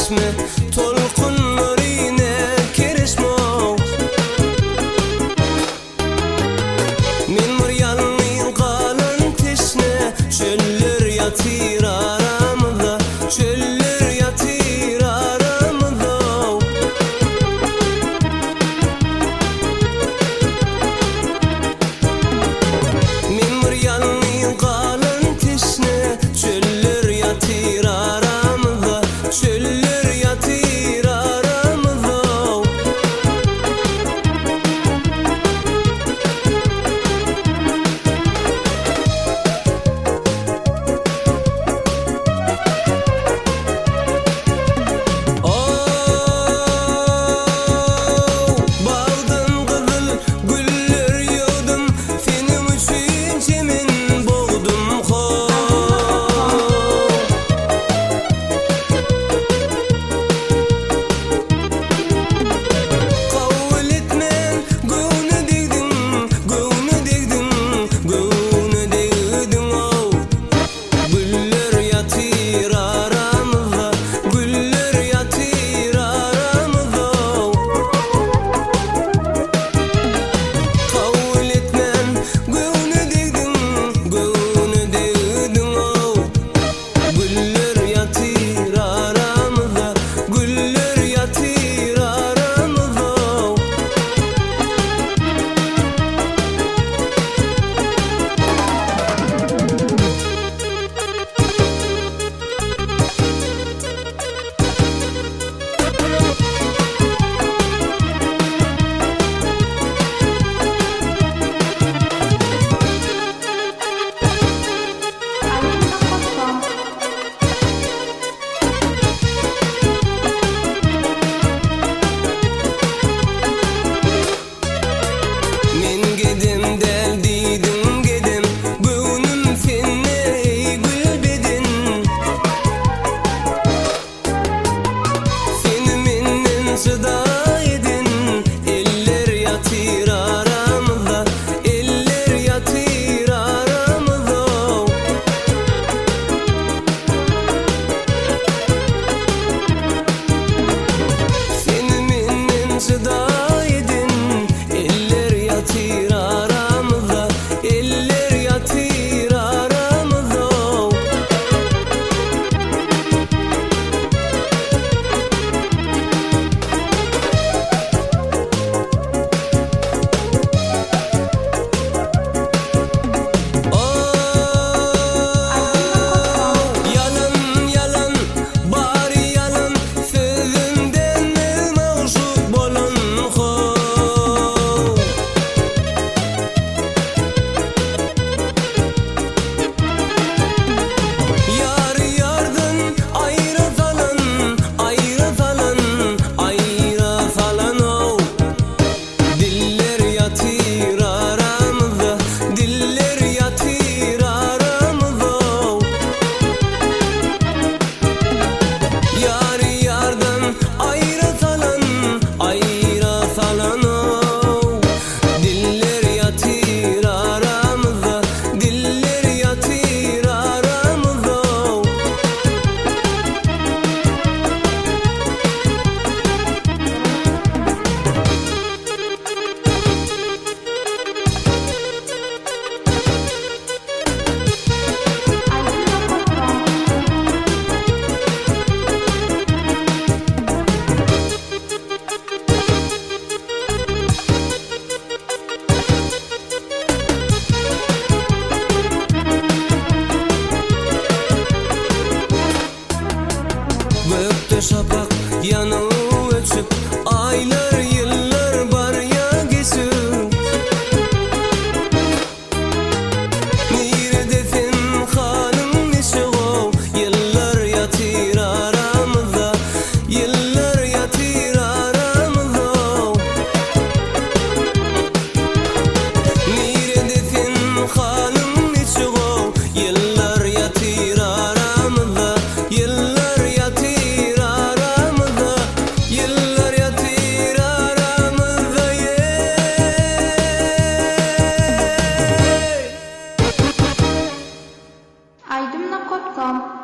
çeşme tolkunlarine kerişme. Men bir yalnız kalan teşne, çöller yatır aramızda, çöller yatır aramızda. Men bir yalnız kalan teşne, çöller yatır aramızda, çöller yatır aramızda. Bağdan kızıl güller yağdım, senin için çemen boğdum ho. Kabul etmen göğünü değdim, göğünü değdim, göğünü değdim o. Güller yatır aramızda, güller yatır aramızda. Kabul etmen göğünü değdim, göğünü değdim o. Güller yatır aramızda, güller yatır aramızda. Men gedem del didim gedem, göğünüm senne gül bedin. Seni menden sıda edin, eller yatır aramızda, eller yatır aramızda. Seni menden sıda edin, eller yatır aramızda, eller yatır aramızda. Yalan yalan, bari yalan, sözünden mevşuk bolan ho. Yar yardan ayrı falan, ayrı falan, ayrı falan o. Diller yatır aramızda, diller yatır aramızda. Yar yardan ayrı falan, ayrı falan o. Diller yatır aramızda, diller yatır aramızda. Gökte şafak yanıp ötüp, aylar yıllar var ya geçip. Neredesin halin neşe o, yıllar yatır aramızda, yıllar yatır aramızda. Neredesin halin neşe o, yıllar yatır aramızda, yıllar yatır aramızda, yıllar yatır aramızda. Aydınla.com